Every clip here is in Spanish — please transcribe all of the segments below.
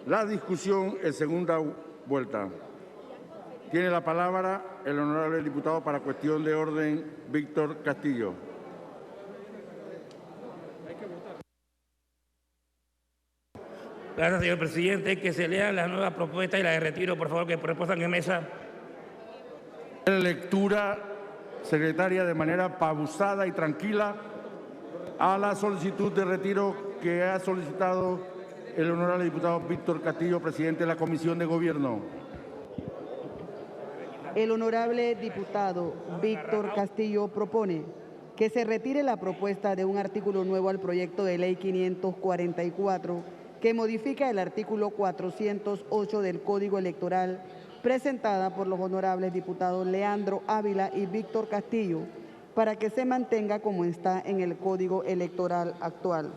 la discusión en segunda vuelta. Tiene la palabra el honorable diputado para cuestión de orden, Víctor Castillo. Gracias, señor presidente. Que se lean las nuevas propuestas y las de retiro, por favor, que propuestan en mesa. En lectura, secretaria, de manera pausada y tranquila, a la solicitud de retiro que ha solicitado el honorable diputado Víctor Castillo, presidente de la Comisión de Gobierno. El honorable diputado Víctor Castillo propone que se retire la propuesta de un artículo nuevo al proyecto de ley 544 que modifica el artículo 408 del Código Electoral, presentada por los honorables diputados Leandro Ávila y Víctor Castillo, para que se mantenga como está en el Código Electoral actual.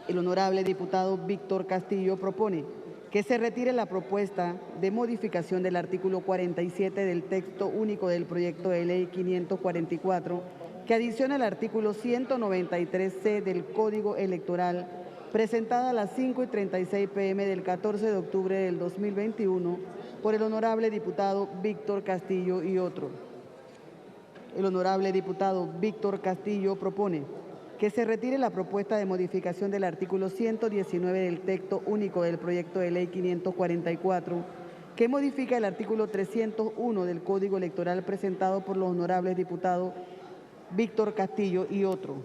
El honorable diputado Víctor Castillo propone que se retire la propuesta de modificación del artículo 47 del texto único del proyecto de ley 544, que adiciona el artículo 193C del Código Electoral, presentada a las 5:36 p.m. del 14 de octubre del 2021 por el honorable diputado Víctor Castillo y otros. El honorable diputado Víctor Castillo propone que se retire la propuesta de modificación del artículo 119 del texto único del proyecto de ley 544, que modifica el artículo 301 del Código Electoral, presentado por los honorables diputados Víctor Castillo y otro.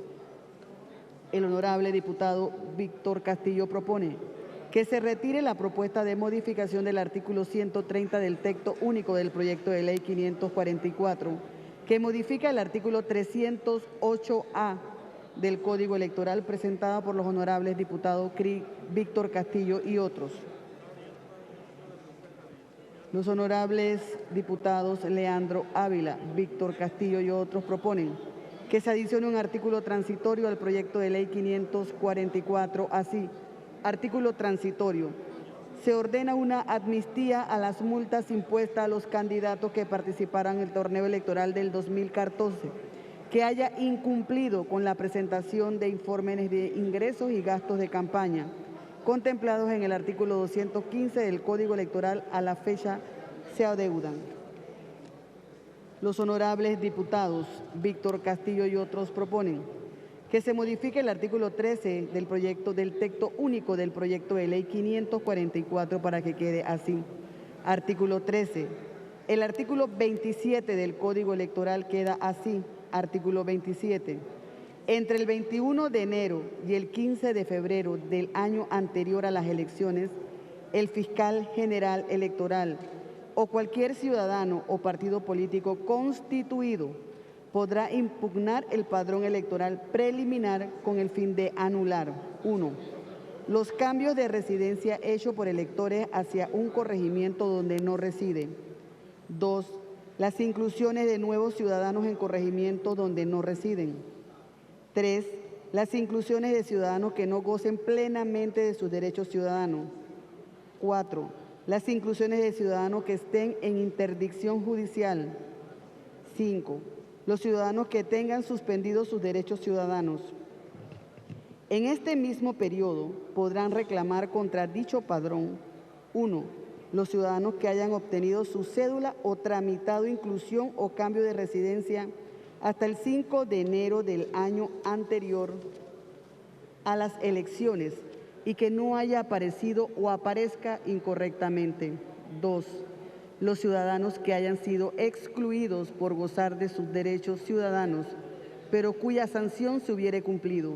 El honorable diputado Víctor Castillo propone que se retire la propuesta de modificación del artículo 130 del texto único del proyecto de ley 544, que modifica el artículo 308A del Código Electoral, presentada por los honorables diputados Víctor Castillo y otros. Los honorables diputados Leandro Ávila, Víctor Castillo y otros proponen que se adicione un artículo transitorio al proyecto de ley 544, así: artículo transitorio. Se ordena una amnistía a las multas impuestas a los candidatos que participarán en el torneo electoral del 2014, que haya incumplido con la presentación de informes de ingresos y gastos de campaña, contemplados en el artículo 215 del Código Electoral, a la fecha se adeudan. Los honorables diputados Víctor Castillo y otros proponen que se modifique el artículo 13 del texto único del proyecto de ley 544 para que quede así. Artículo 13. El artículo 27 del Código Electoral queda así. Artículo 27. Entre el 21 de enero y el 15 de febrero del año anterior a las elecciones, el fiscal general electoral o cualquier ciudadano o partido político constituido podrá impugnar el padrón electoral preliminar con el fin de anular: 1. Los cambios de residencia hechos por electores hacia un corregimiento donde no reside. 2. Las inclusiones de nuevos ciudadanos en corregimientos donde no residen. 3. Las inclusiones de ciudadanos que no gocen plenamente de sus derechos ciudadanos. 4. Las inclusiones de ciudadanos que estén en interdicción judicial. 5. Los ciudadanos que tengan suspendidos sus derechos ciudadanos. En este mismo periodo podrán reclamar contra dicho padrón: 1. Los ciudadanos que hayan obtenido su cédula o tramitado inclusión o cambio de residencia hasta el 5 de enero del año anterior a las elecciones y que no haya aparecido o aparezca incorrectamente. 2. Los ciudadanos que hayan sido excluidos por gozar de sus derechos ciudadanos, pero cuya sanción se hubiere cumplido.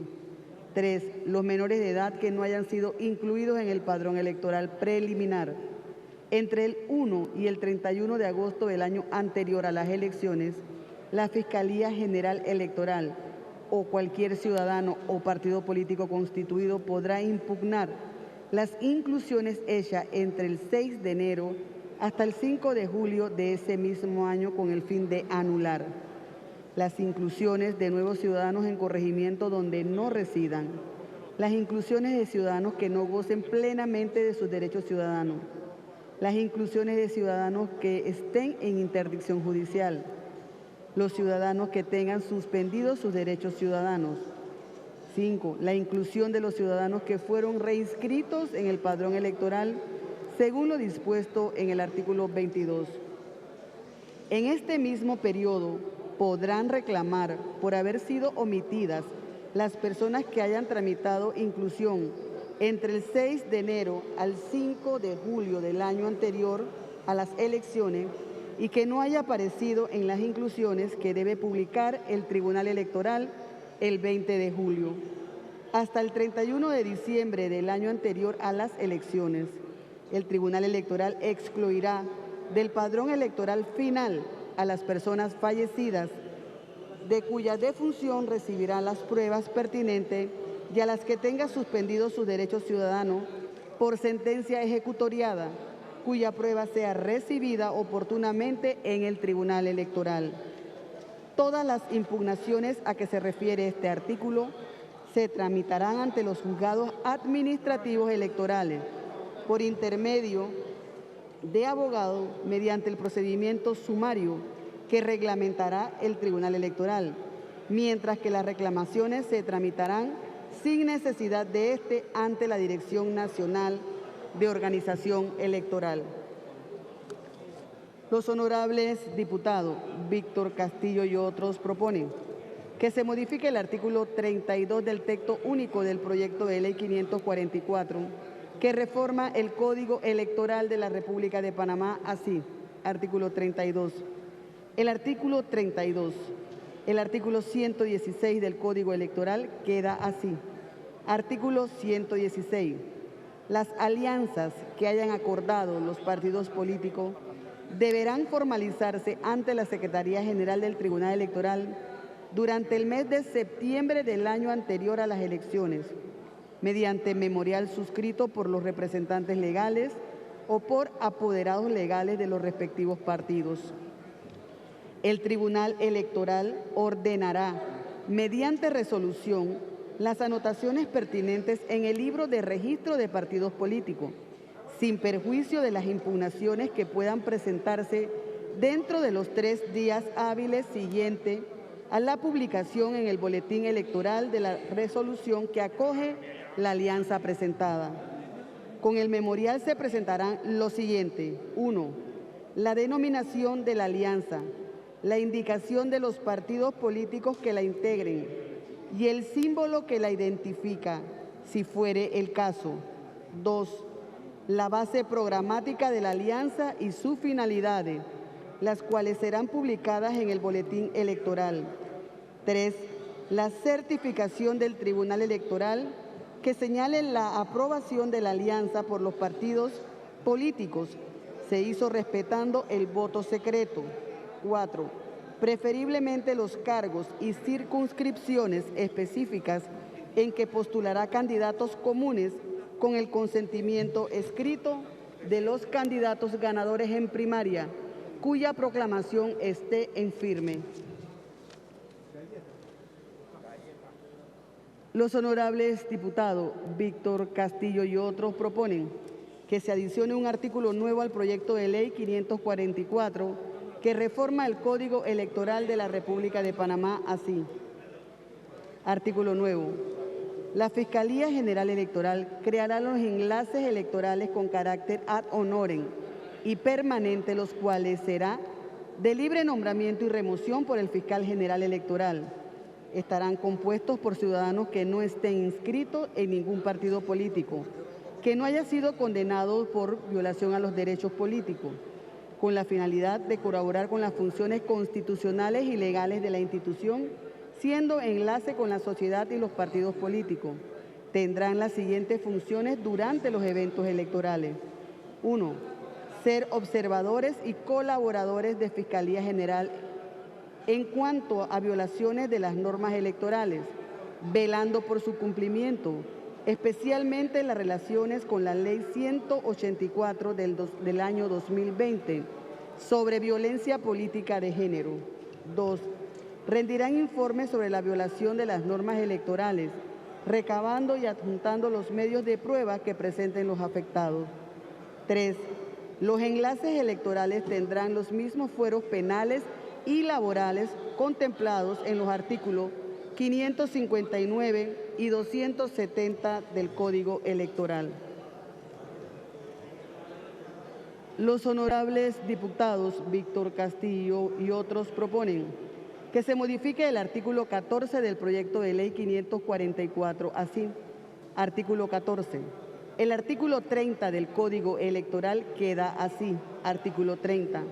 3. Los menores de edad que no hayan sido incluidos en el padrón electoral preliminar entre el 1 y el 31 de agosto del año anterior a las elecciones. La Fiscalía General Electoral o cualquier ciudadano o partido político constituido podrá impugnar las inclusiones hechas entre el 6 de enero hasta el 5 de julio de ese mismo año con el fin de anular las inclusiones de nuevos ciudadanos en corregimiento donde no residan, las inclusiones de ciudadanos que no gocen plenamente de sus derechos ciudadanos, las inclusiones de ciudadanos que estén en interdicción judicial, los ciudadanos que tengan suspendidos sus derechos ciudadanos. 5. La inclusión de los ciudadanos que fueron reinscritos en el padrón electoral según lo dispuesto en el artículo 22. En este mismo periodo podrán reclamar por haber sido omitidas las personas que hayan tramitado inclusión entre el 6 de enero al 5 de julio del año anterior a las elecciones y que no haya aparecido en las inclusiones que debe publicar el Tribunal Electoral el 20 de julio, hasta el 31 de diciembre del año anterior a las elecciones. El Tribunal Electoral excluirá del padrón electoral final a las personas fallecidas de cuya defunción recibirán las pruebas pertinentes y a las que tenga suspendidos sus derechos ciudadanos por sentencia ejecutoriada, cuya prueba sea recibida oportunamente en el Tribunal Electoral. Todas las impugnaciones a que se refiere este artículo se tramitarán ante los juzgados administrativos electorales por intermedio de abogado mediante el procedimiento sumario que reglamentará el Tribunal Electoral, mientras que las reclamaciones se tramitarán sin necesidad de este ante la Dirección Nacional de Organización Electoral. Los honorables diputados Víctor Castillo y otros proponen que se modifique el artículo 32 del texto único del proyecto de ley 544, que reforma el Código Electoral de la República de Panamá así. Artículo 32. El artículo 32. El artículo 116 del Código Electoral queda así. Artículo 116. Las alianzas que hayan acordado los partidos políticos deberán formalizarse ante la Secretaría General del Tribunal Electoral durante el mes de septiembre del año anterior a las elecciones, mediante memorial suscrito por los representantes legales o por apoderados legales de los respectivos partidos. El Tribunal Electoral ordenará, mediante resolución, las anotaciones pertinentes en el libro de registro de partidos políticos, sin perjuicio de las impugnaciones que puedan presentarse dentro de los 3 días hábiles siguientes a la publicación en el boletín electoral de la resolución que acoge la alianza presentada. Con el memorial se presentarán lo siguiente: 1. La denominación de la alianza, la indicación de los partidos políticos que la integren y el símbolo que la identifica, si fuere el caso. 2. La base programática de la alianza y sus finalidades, las cuales serán publicadas en el boletín electoral. 3. La certificación del Tribunal Electoral que señale la aprobación de la alianza por los partidos políticos se hizo respetando el voto secreto. 4. Preferiblemente los cargos y circunscripciones específicas en que postulará candidatos comunes con el consentimiento escrito de los candidatos ganadores en primaria, cuya proclamación esté en firme. Los honorables diputados Víctor Castillo y otros proponen que se adicione un artículo nuevo al proyecto de ley 544 que reforma el Código Electoral de la República de Panamá así. Artículo nuevo. La Fiscalía General Electoral creará los enlaces electorales con carácter ad honorem y permanente, los cuales será de libre nombramiento y remoción por el Fiscal General Electoral. Estarán compuestos por ciudadanos que no estén inscritos en ningún partido político, que no haya sido condenado por violación a los derechos políticos, con la finalidad de colaborar con las funciones constitucionales y legales de la institución, siendo enlace con la sociedad y los partidos políticos. Tendrán las siguientes funciones durante los eventos electorales. 1. Ser observadores y colaboradores de Fiscalía General en cuanto a violaciones de las normas electorales, velando por su cumplimiento, especialmente en las relaciones con la Ley 184 del año 2020 sobre violencia política de género. 2. Rendirán informes sobre la violación de las normas electorales, recabando y adjuntando los medios de prueba que presenten los afectados. 3. Los enlaces electorales tendrán los mismos fueros penales y laborales contemplados en los artículos 559 y 270 del Código Electoral. Los honorables diputados Víctor Castillo y otros proponen que se modifique el artículo 14 del proyecto de ley 544 así. Artículo 14. El artículo 30 del Código Electoral queda así. Artículo 30.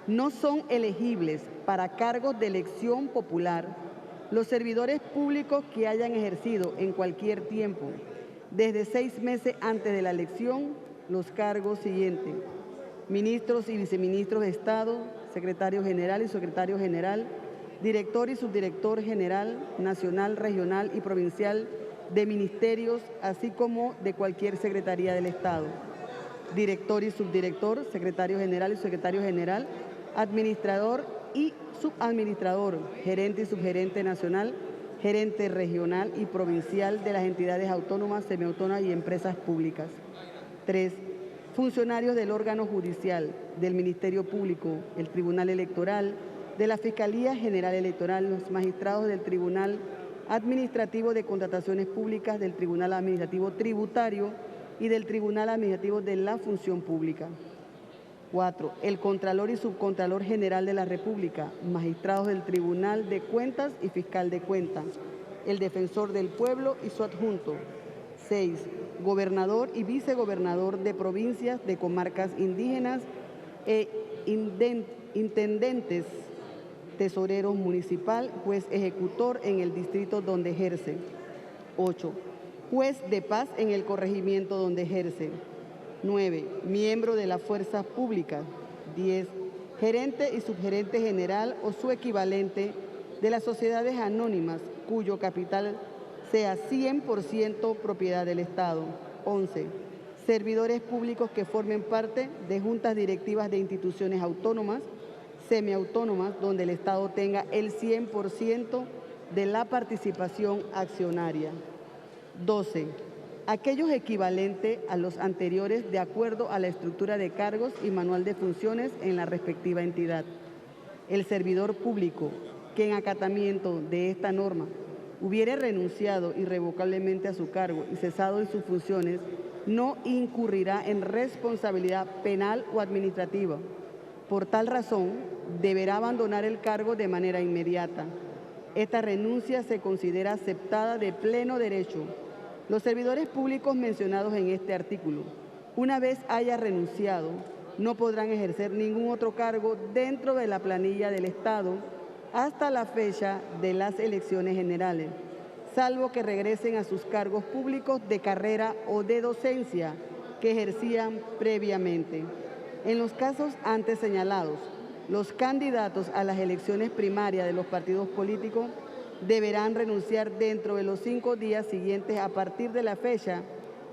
No son elegibles para cargos de elección popular los servidores públicos que hayan ejercido en cualquier tiempo, desde 6 meses antes de la elección, los cargos siguientes: ministros y viceministros de Estado, secretario general y secretario general, director y subdirector general, nacional, regional y provincial de ministerios, así como de cualquier secretaría del Estado, director y subdirector, secretario general y secretario general, administrador y subadministrador, gerente y subgerente nacional, gerente regional y provincial de las entidades autónomas, semiautónomas y empresas públicas. 3. Funcionarios del órgano judicial, del Ministerio Público, el Tribunal Electoral, de la Fiscalía General Electoral, los magistrados del Tribunal Administrativo de Contrataciones Públicas, del Tribunal Administrativo Tributario y del Tribunal Administrativo de la Función Pública. 4. El Contralor y Subcontralor General de la República, magistrados del Tribunal de Cuentas y Fiscal de Cuentas, el Defensor del Pueblo y su adjunto. 6. Gobernador y vicegobernador de provincias, de comarcas indígenas e intendentes, tesorero municipal, juez ejecutor en el distrito donde ejerce. 8. Juez de paz en el corregimiento donde ejerce. 9. Miembro de las fuerzas públicas. 10. Gerente y subgerente general o su equivalente de las sociedades anónimas cuyo capital sea 100% propiedad del Estado. 11. Servidores públicos que formen parte de juntas directivas de instituciones autónomas, semiautónomas, donde el Estado tenga el 100% de la participación accionaria. 12. Aquellos equivalentes a los anteriores de acuerdo a la estructura de cargos y manual de funciones en la respectiva entidad. El servidor público que en acatamiento de esta norma hubiere renunciado irrevocablemente a su cargo y cesado en sus funciones, no incurrirá en responsabilidad penal o administrativa. Por tal razón, deberá abandonar el cargo de manera inmediata. Esta renuncia se considera aceptada de pleno derecho. Los servidores públicos mencionados en este artículo, una vez haya renunciado, no podrán ejercer ningún otro cargo dentro de la planilla del Estado hasta la fecha de las elecciones generales, salvo que regresen a sus cargos públicos de carrera o de docencia que ejercían previamente. En los casos antes señalados, los candidatos a las elecciones primarias de los partidos políticos deberán renunciar dentro de los 5 días siguientes a partir de la fecha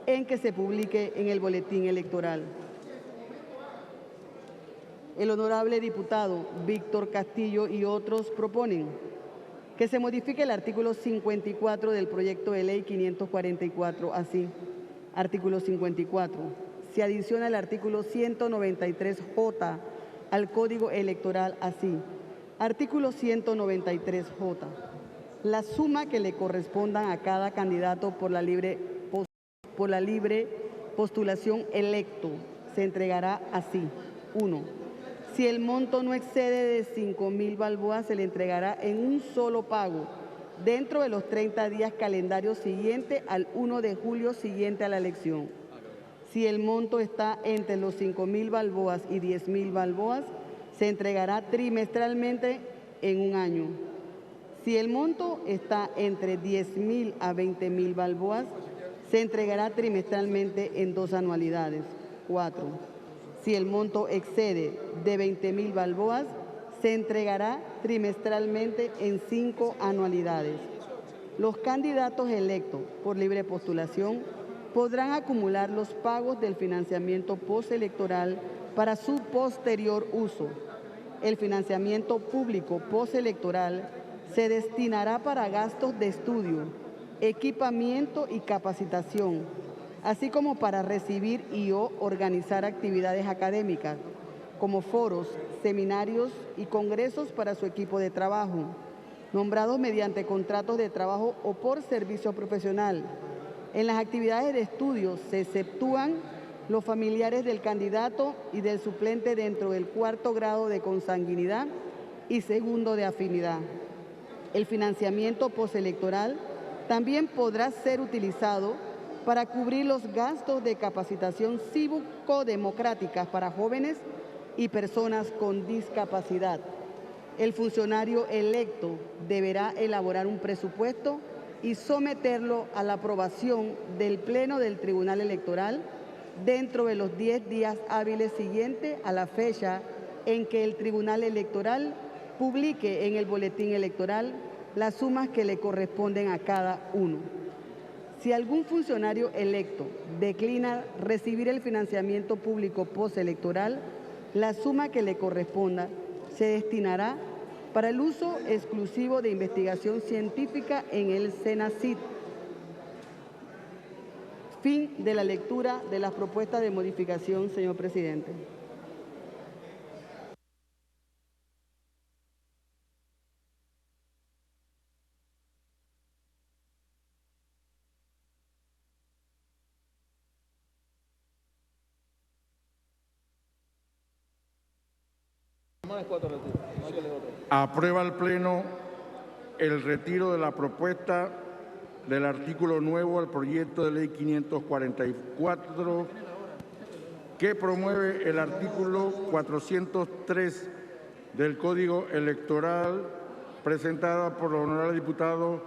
en que se publique en el boletín electoral. El honorable diputado Víctor Castillo y otros proponen que se modifique el artículo 54 del proyecto de ley 544 así. Artículo 54. Se adiciona el artículo 193J al Código Electoral así. Artículo 193J. La suma que le corresponda a cada candidato por la libre postulación electo se entregará así. 1. Si el monto no excede de 5.000 balboas, se le entregará en un solo pago dentro de los 30 días calendarios siguientes al 1 de julio siguiente a la elección. Si el monto está entre los 5.000 balboas y 10.000 balboas, se entregará trimestralmente en un año. Si el monto está entre 10.000 a 20.000 balboas, se entregará trimestralmente en 2 anualidades. 4. Si el monto excede de 20.000 balboas, se entregará trimestralmente en 5 anualidades. Los candidatos electos por libre postulación podrán acumular los pagos del financiamiento postelectoral para su posterior uso. El financiamiento público postelectoral se destinará para gastos de estudio, equipamiento y capacitación, así como para recibir y o organizar actividades académicas, como foros, seminarios y congresos para su equipo de trabajo. nombrados mediante contratos de trabajo o por servicio profesional. En las actividades de estudio se exceptúan los familiares del candidato y del suplente dentro del cuarto grado de consanguinidad y segundo de afinidad. El financiamiento postelectoral también podrá ser utilizado para cubrir los gastos de capacitación cívico-democrática para jóvenes y personas con discapacidad. El funcionario electo deberá elaborar un presupuesto y someterlo a la aprobación del Pleno del Tribunal Electoral dentro de los 10 días hábiles siguientes a la fecha en que el Tribunal Electoral publique en el Boletín Electoral las sumas que le corresponden a cada uno. Si algún funcionario electo declina recibir el financiamiento público postelectoral, la suma que le corresponda se destinará para el uso exclusivo de investigación científica en el CENACYT. Fin de la lectura de las propuestas de modificación, señor presidente. Aprueba el Pleno el retiro de la propuesta del artículo nuevo al proyecto de ley 544 que promueve el artículo 403 del Código Electoral, presentada por los honorables diputados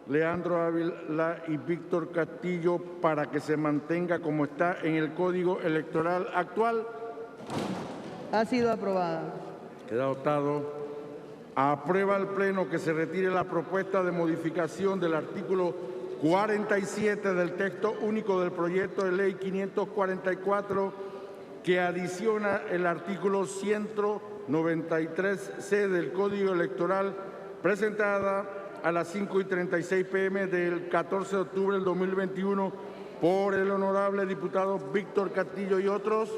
Leandro Ávila y Víctor Castillo, para que se mantenga como está en el Código Electoral actual. Ha sido aprobada. Queda adoptado. Aprueba el Pleno que se retire la propuesta de modificación del artículo 47 del texto único del proyecto de ley 544 que adiciona el artículo 193C del Código Electoral, presentada a las 5:36 p.m. del 14 de octubre del 2021 por el honorable diputado Víctor Castillo y otros.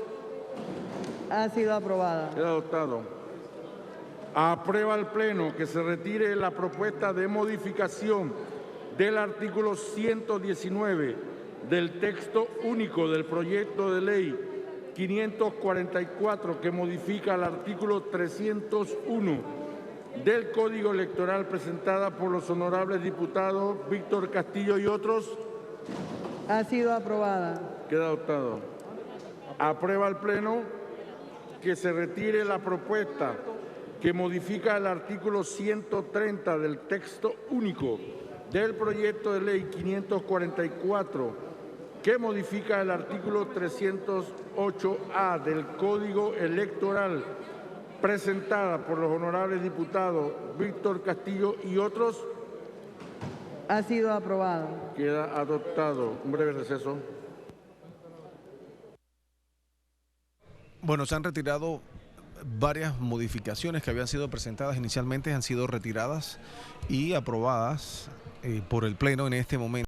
Ha sido aprobada. Queda adoptado. Aprueba el Pleno que se retire la propuesta de modificación del artículo 119 del texto único del proyecto de ley 544 que modifica el artículo 301 del Código Electoral, presentada por los honorables diputados Víctor Castillo y otros. Ha sido aprobada. Queda adoptado. Aprueba el Pleno que se retire la propuesta que modifica el artículo 130 del texto único del proyecto de ley 544, que modifica el artículo 308A del Código Electoral, presentada por los honorables diputados Víctor Castillo y otros. Ha sido aprobada. Queda adoptado. Un breve receso. Bueno, se han retirado varias modificaciones que habían sido presentadas inicialmente, han sido retiradas y aprobadas por el Pleno en este momento.